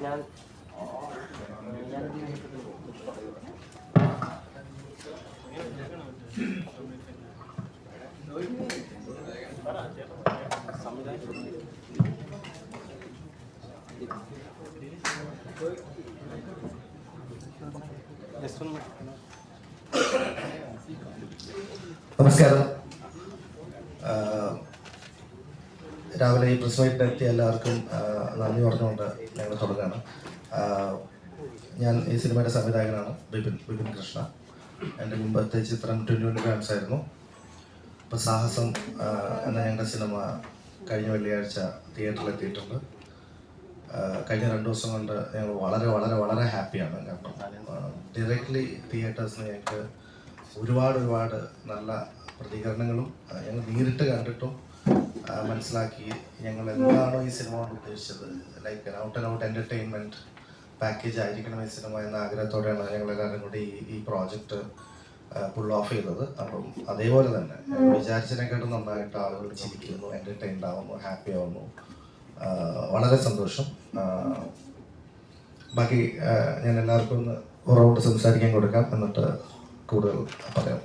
ഞാൻ നമസ്കാരം. രാവിലെ ഈ പ്രസ് മീറ്റിലെത്തിയ എല്ലാവർക്കും നന്ദി പറഞ്ഞുകൊണ്ട് ഞങ്ങൾ തുടങ്ങുകയാണ്. ഞാൻ ഈ സിനിമയുടെ സംവിധായകനാണ് ബിപിൻ കൃഷ്ണ. എൻ്റെ മുമ്പത്തെ ചിത്രം 21 grams ആയിരുന്നു. ഇപ്പോൾ സാഹസം എന്ന ഞങ്ങളുടെ സിനിമ കഴിഞ്ഞ വെള്ളിയാഴ്ച തിയേറ്ററിലെത്തിയിട്ടുണ്ട്. കഴിഞ്ഞ 2 ദിവസം കൊണ്ട് ഞങ്ങൾ വളരെ വളരെ വളരെ ഹാപ്പിയാണ്. കാരണം ഡയറക്റ്റ്ലി തിയേറ്റേഴ്സിന് ഞങ്ങൾക്ക് ഒരുപാട് നല്ല പ്രതികരണങ്ങളും ഞങ്ങൾ നേരിട്ട് കണ്ടിട്ടും മനസ്സിലാക്കി ഞങ്ങൾ എന്താണോ ഈ സിനിമ കൊണ്ട് ഉദ്ദേശിച്ചത്, like out and out entertainment package ആയിരിക്കണം ഈ സിനിമ എന്ന ആഗ്രഹത്തോടെയാണ് ഞങ്ങളെല്ലാവരും കൂടി ഈ പ്രോജക്റ്റ് പുൾ ഓഫ് ചെയ്തത്. അപ്പം അതേപോലെ തന്നെ വിചാരിച്ചതിനെക്കാട്ടും നന്നായിട്ട് ആളുകൾ ചിരിക്കുന്നു, എൻ്റർടൈൻഡ് ആവുന്നു, ഹാപ്പി ആവുന്നു. വളരെ സന്തോഷം. ബാക്കി ഞാൻ എല്ലാവർക്കും ഒന്ന് റൗണ്ട് സംസാരിക്കാൻ കൊടുക്കാം, എന്നിട്ട് കൂടുതൽ പറയാം.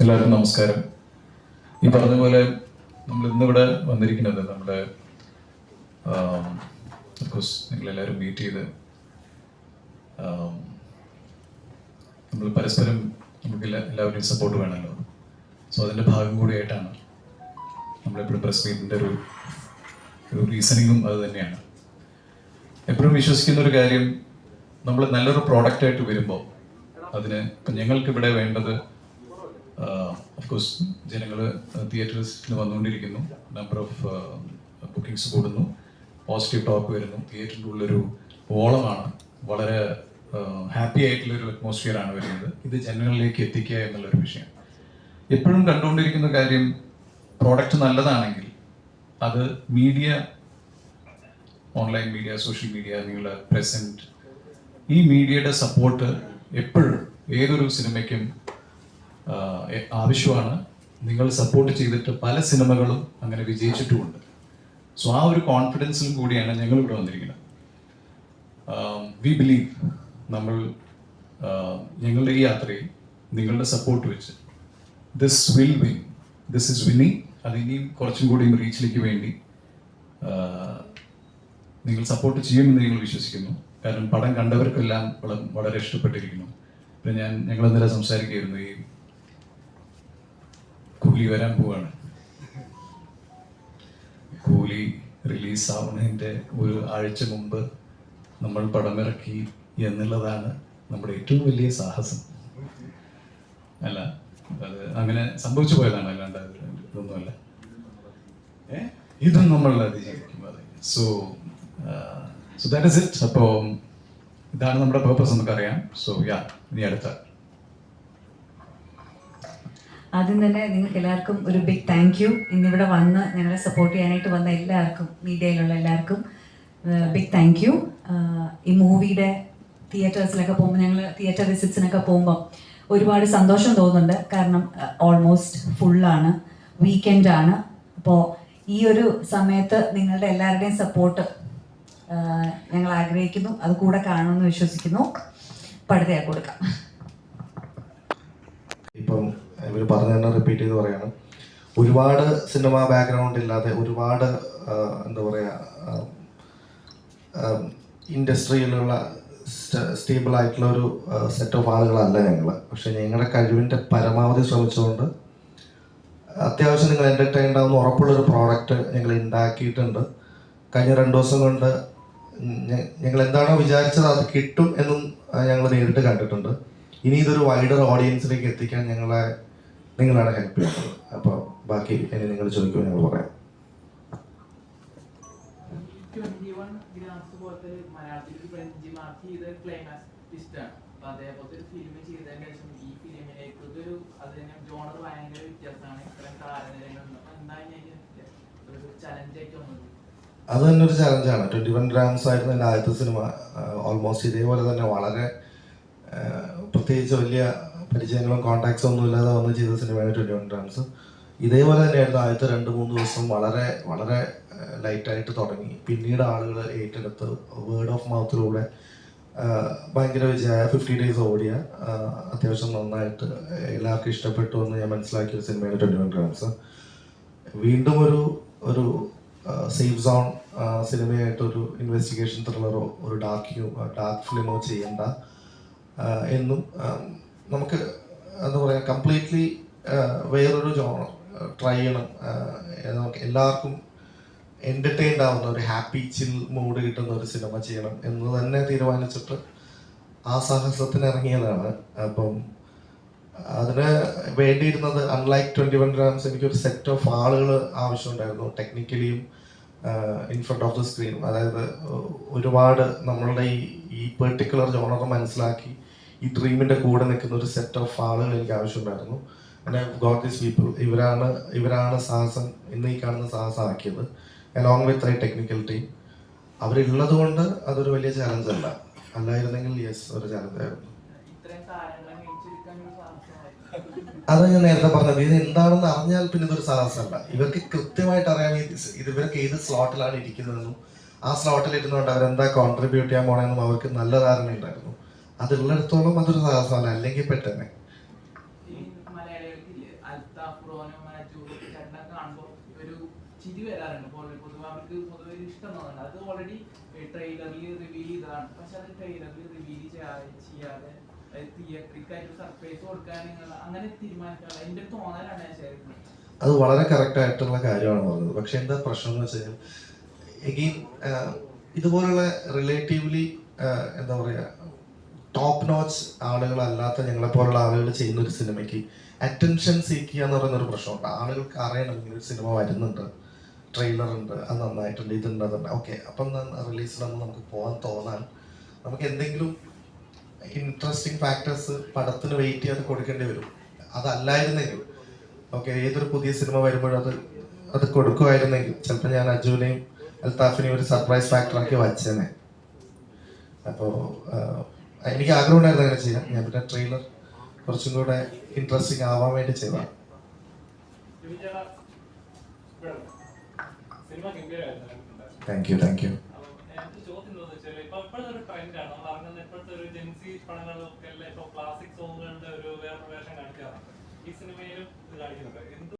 എല്ലാവർക്കും നമസ്കാരം. ഈ പറഞ്ഞ പോലെ നമ്മൾ ഇന്നിവിടെ വന്നിരിക്കുന്നത് നമ്മുടെ ഓഫ്കോഴ്സ് നിങ്ങളെല്ലാവരും മീറ്റ് ചെയ്ത് നമ്മൾ പരസ്പരം നമുക്ക് എല്ലാവരുടെയും സപ്പോർട്ട് വേണമല്ലോ. സോ അതിൻ്റെ ഭാഗം കൂടിയായിട്ടാണ് നമ്മളെപ്പോഴും പ്രസ് മീറ്റിൻ്റെ ഒരു റീസണിങ്ങും അത് തന്നെയാണ്. എപ്പോഴും വിശ്വസിക്കുന്ന ഒരു കാര്യം, നമ്മൾ നല്ലൊരു പ്രോഡക്റ്റായിട്ട് വരുമ്പോൾ അതിന് ഇപ്പം ഞങ്ങൾക്കിവിടെ വേണ്ടത് ഓഫ്കോഴ്സ് ജനങ്ങൾ തിയേറ്റേഴ്സിൽ വന്നുകൊണ്ടിരിക്കുന്നു, നമ്പർ ഓഫ് ബുക്കിങ്സ് കൂടുന്നു, പോസിറ്റീവ് ടോക്ക് വരുന്നു, തിയേറ്ററിൻ്റെ ഉള്ളൊരു ഓളമാണ്, വളരെ ഹാപ്പി ആയിട്ടുള്ളൊരു അറ്റ്മോസ്ഫിയറാണ് വരുന്നത്. ഇത് ജനങ്ങളിലേക്ക് എത്തിക്കുക എന്നുള്ളൊരു വിഷയം. എപ്പോഴും കണ്ടുകൊണ്ടിരിക്കുന്ന കാര്യം, പ്രോഡക്റ്റ് നല്ലതാണെങ്കിൽ അത് media, online media, social media, നിങ്ങളുടെ പ്രസൻറ്റ്, ഈ മീഡിയയുടെ സപ്പോർട്ട് എപ്പോഴും ഏതൊരു സിനിമയ്ക്കും ആവശ്യമാണ്. നിങ്ങൾ സപ്പോർട്ട് ചെയ്തിട്ട് പല സിനിമകളും അങ്ങനെ വിജയിച്ചിട്ടുമുണ്ട്. സോ ആ ഒരു കോൺഫിഡൻസിലും കൂടിയാണ് ഞങ്ങൾ ഇവിടെ വന്നിരിക്കുന്നത്. വി ബിലീവ് നമ്മൾ ഞങ്ങളുടെ ഈ യാത്രയിൽ നിങ്ങളുടെ സപ്പോർട്ട് വെച്ച് this will win, this is winning. അത് ഇനിയും കുറച്ചും കൂടിയും റീച്ചിലേക്ക് വേണ്ടി നിങ്ങൾ സപ്പോർട്ട് ചെയ്യുമെന്ന് ഞങ്ങൾ വിശ്വസിക്കുന്നു. കാരണം പടം കണ്ടവർക്കെല്ലാം വളരെ ഇഷ്ടപ്പെട്ടിരിക്കുന്നു. ഇപ്പം ഞങ്ങൾ ഇന്നലെ സംസാരിക്കുകയായിരുന്നു, ഈ കൂലി വരാൻ പോവാണ്. കൂലി റിലീസാവുന്നതിൻ്റെ ഒരു ആഴ്ച മുമ്പ് നമ്മൾ പടമിറക്കി എന്നുള്ളതാണ് നമ്മുടെ ഏറ്റവും വലിയ സാഹസം. അല്ല, അത് അങ്ങനെ സംഭവിച്ചു പോയതാണ്, അല്ലാണ്ട് ഇതൊന്നുമല്ല. ഇതും നമ്മൾ അതിജീവിക്കും. അതെ. So that is it. അപ്പോൾ ഇതാണ് നമ്മുടെ പേർപ്പസ്, നമുക്കറിയാം. സോ ഇനി അടുത്ത ആദ്യം തന്നെ നിങ്ങൾക്ക് എല്ലാവർക്കും ഒരു ബിഗ് താങ്ക് യു. ഇന്നിവിടെ വന്ന് ഞങ്ങളെ സപ്പോർട്ട് ചെയ്യാനായിട്ട് വന്ന എല്ലാവർക്കും, മീഡിയയിലുള്ള എല്ലാവർക്കും ബിഗ് താങ്ക് യു. ഈ മൂവിയുടെ തിയേറ്റേഴ്സിലൊക്കെ പോകുമ്പോൾ, ഞങ്ങൾ തിയേറ്റർ വിസിറ്റ്സിനൊക്കെ പോകുമ്പോൾ ഒരുപാട് സന്തോഷം തോന്നുന്നുണ്ട്. കാരണം ഓൾമോസ്റ്റ് ഫുള്ളാണ്, വീക്കെൻഡാണ്. അപ്പോൾ ഈ ഒരു സമയത്ത് നിങ്ങളുടെ എല്ലാവരുടെയും സപ്പോർട്ട് ഞങ്ങൾ ആഗ്രഹിക്കുന്നു. അത് കൂടെ കാണുമെന്ന് വിശ്വസിക്കുന്നു. പടുതയാ കൊടുക്കാം. ഇപ്പം ഇവർ പറഞ്ഞു തന്നെ റിപ്പീറ്റ് ചെയ്ത് പറയാണ്, ഒരുപാട് സിനിമ ബാക്ക്ഗ്രൗണ്ട് ഇല്ലാതെ, ഒരുപാട് എന്താ പറയുക, ഇൻഡസ്ട്രിയിലുള്ള സ്റ്റേബിൾ ആയിട്ടുള്ള ഒരു സെറ്റ് ഓഫ് ആളുകളല്ല ഞങ്ങൾ. പക്ഷെ ഞങ്ങളുടെ കഴിവിൻ്റെ പരമാവധി ശ്രമിച്ചുകൊണ്ട് അത്യാവശ്യം നിങ്ങൾ എൻ്റർടൈൻഡ് ആവുന്ന ഉറപ്പുള്ളൊരു പ്രോഡക്റ്റ് ഞങ്ങൾ ഉണ്ടാക്കിയിട്ടുണ്ട്. കഴിഞ്ഞ 2 ദിവസം കൊണ്ട് ഞങ്ങൾ എന്താണോ വിചാരിച്ചത് അത് കിട്ടും എന്നും ഞങ്ങൾ നേരിട്ട് കണ്ടിട്ടുണ്ട്. ഇനി ഇതൊരു വൈഡർ ഓഡിയൻസിലേക്ക് എത്തിക്കാൻ നിങ്ങളാണ് ഹെൽപ്പ് ചെയ്യുന്നത്. അപ്പോൾ ബാക്കി ഇനി നിങ്ങൾ ചോദിക്കുമ്പോൾ ഞങ്ങൾ പറയാം. 21 grams പോലത്തെ മലയാളത്തിൽ ചെയ്ത ക്ലൈമാക്സ് ഇഷ്ടമാണ്. അപ്പൊ അതേപോലത്തെ ഒരു ഫിലിം ചെയ്തതിന് ശേഷം ഈ ഫിലിമിലേക്ക് ഒരു അതിന് ജോണർ ഭയങ്കര വ്യത്യാസമാണ്. ഇത്തരം താരനിരകളുണ്ട്. അപ്പൊ എന്താ ഒരു ചലഞ്ചായിട്ട് വന്നത്? അത് തന്നെ ഒരു ചലഞ്ചാണ്. 21 grams ആയിരുന്നു എൻ്റെ ആദ്യത്തെ സിനിമ. ഓൾമോസ്റ്റ് ഇതേപോലെ തന്നെ വളരെ പ്രത്യേകിച്ച് വലിയ പരിചയങ്ങളും കോൺടാക്ട്സും ഒന്നും ഇല്ലാതെ വന്ന് ചെയ്ത സിനിമയാണ് 21 ഡാൻസ്. ഇതേപോലെ തന്നെയായിരുന്നു ആദ്യത്തെ 2-3 ദിവസം വളരെ വളരെ ലൈറ്റായിട്ട് തുടങ്ങി. പിന്നീട് ആളുകൾ ഏറ്റെടുത്ത് വേർഡ് ഓഫ് മൗത്തിലൂടെ ഭയങ്കര വിജയമായ 50 ഡേയ്സ് ഓടിയ അത്യാവശ്യം നന്നായിട്ട് എല്ലാവർക്കും ഇഷ്ടപ്പെട്ടു എന്ന് ഞാൻ മനസ്സിലാക്കിയ സിനിമയാണ് 21 ഡാൻസ്. വീണ്ടും ഒരു സേഫ് സോൺ സിനിമയായിട്ടൊരു ഇൻവെസ്റ്റിഗേഷൻ ത്രില്ലറോ ഒരു ഡാർക്ക് ഫിലിമോ ചെയ്യണ്ട എന്നും നമുക്ക് എന്താ പറയുക കംപ്ലീറ്റ്ലി വേറൊരു ജോണർ ട്രൈ ചെയ്യണം. നമുക്ക് എല്ലാവർക്കും എൻ്റർടൈൻഡ് ആവുന്ന ഒരു ഹാപ്പി ചിൽ മൂഡ് കിട്ടുന്ന ഒരു സിനിമ ചെയ്യണം എന്ന് തന്നെ തീരുമാനിച്ചിട്ട് ആ സാഹസത്തിന് ഇറങ്ങിയതാണ്. അപ്പം അതിന് വേണ്ടിയിരുന്നത് അൺലൈക്ക് 21 ഗ്രാംസ് എനിക്കൊരു സെറ്റ് ഓഫ് ആളുകൾ ആവശ്യമുണ്ടായിരുന്നു, ടെക്നിക്കലിയും in front of the screen. അതായത് ഒരുപാട് നമ്മളുടെ ഈ പെർട്ടിക്കുലർ ജോണർ മനസ്സിലാക്കി ഈ ഡ്രീമിൻ്റെ കൂടെ നിൽക്കുന്ന ഒരു സെറ്റ് ഓഫ് ആളുകൾ എനിക്ക് ആവശ്യമുണ്ടായിരുന്നു. And got these people. ഇവരാണ് സാഹസം ഇന്ന് ഈ കാണുന്ന സാഹസം ആക്കിയത്, along with I technical team. അവരുള്ളത് കൊണ്ട് അതൊരു വലിയ ചാലഞ്ച് അല്ല, അല്ലായിരുന്നെങ്കിൽ യെസ് ഒരു ചാലഞ്ച് ആയിരുന്നു. ഇത്രയും കാര്യങ്ങൾ മേടിച്ചെടുക്കാൻ ഒരു സാഹസമായിരുന്നു. അത് ഞാൻ നേരത്തെ പറഞ്ഞത്, ഇത് എന്താണെന്ന് അറിഞ്ഞാൽ പിന്നെ ഇതൊരു സാഹസമല്ല. ഇവർക്ക് കൃത്യമായിട്ട് അറിയാം ഇവർക്ക് ഏത് സ്ലോട്ടിലാണ് ഇരിക്കുന്നതെന്നും ആ സ്ലോട്ടിൽ ഇരുന്നുകൊണ്ട് അവരെന്താ കോൺട്രിബ്യൂട്ട് ചെയ്യാൻ പോണെന്നും അവർക്ക് നല്ല ധാരണയുണ്ടായിരുന്നു. അതുള്ളിടത്തോളം അതൊരു സാഹസമല്ല, അല്ലെങ്കിൽ പെട്ടെന്ന്. ഈ മലയാളികൾക്കില്ലേ അൽത്താഫ് ബ്രോനും ചേട്ടനെ കാണുമ്പോൾ ഒരു ചിരി വരാറുണ്ട്. പൊതുവെ അവർക്ക് പൊതുവെ ഇഷ്ടം തോന്നുന്നുണ്ട്. അത് ഓൾറെഡി ട്രെയിലറിൽ റിവീൽ ചെയ്തതാണ്. പക്ഷെ അത് ട്രെയിലറിൽ റിവീൽ ചെയ്യാതെ തിയേറ്ററിക്കായിട്ട് സർപ്രൈസ് കൊടുക്കാൻ അങ്ങനെ തീരുമാനിക്കാനുള്ള എൻ്റെ തോന്നലാണ് ഞാൻ ഷെയർ ചെയ്യുന്നത്. അത് വളരെ കറക്റ്റ് ആയിട്ടുള്ള കാര്യമാണ് പറഞ്ഞത്. പക്ഷെ എന്താ പ്രശ്നം എന്ന് വെച്ച് കഴിഞ്ഞാൽ എഗെയിൻ ഇതുപോലുള്ള റിലേറ്റീവ്ലി എന്താ പറയുക ടോപ്പ് നോച്ച് ആളുകളല്ലാത്ത ഞങ്ങളെപ്പോലുള്ള ആളുകൾ ചെയ്യുന്ന ഒരു സിനിമയ്ക്ക് അറ്റൻഷൻ സീക്കുക എന്ന് പറയുന്നൊരു പ്രശ്നമുണ്ട്. ആളുകൾക്ക് അറിയണം ഇങ്ങനെ ഒരു സിനിമ വരുന്നുണ്ട്, ട്രെയിലർ ഉണ്ട്, അത് നന്നായിട്ടുണ്ട്, ഇതുണ്ട്, അതുണ്ട്. ഓക്കെ, അപ്പം റിലീസിലൊന്ന് നമുക്ക് പോകാൻ തോന്നാൻ നമുക്ക് എന്തെങ്കിലും ഇൻട്രസ്റ്റിംഗ് ഫാക്ടേഴ്സ് പടത്തിന് വെയിറ്റ് ചെയ്യാതെ കൊടുക്കേണ്ടി വരും. അതല്ലായിരുന്നെങ്കിൽ ഓക്കെ ഏതൊരു പുതിയ സിനിമ വരുമ്പോഴും അത് കൊടുക്കുമായിരുന്നെങ്കിൽ ചിലപ്പോൾ ഞാൻ അജുവിനെയും അൽത്താഫിനെയും ഒരു സർപ്രൈസ് ഫാക്ടറാക്കി വച്ചേനെ. അപ്പോൾ എനിക്ക് ആഗ്രഹം ഉണ്ടായിരുന്നു അങ്ങനെ ചെയ്യാം. ഞാൻ പിന്നെ ട്രെയിലർ കുറച്ചും കൂടെ ഇൻട്രസ്റ്റിംഗ് ആവാൻ വേണ്ടി ചെയ്തതാണ്. Thank you. ഇപ്പോഴത്തെ ഒരു ജെൻസി പടങ്ങളിലൊക്കെ ക്ലാസിക് സോങ്ങുകളുടെ ഒരു വേറെ വേഷം കാണിക്കാറുണ്ട്. ഈ സിനിമയിലും ഇത് കാണിക്കുന്നുണ്ട്.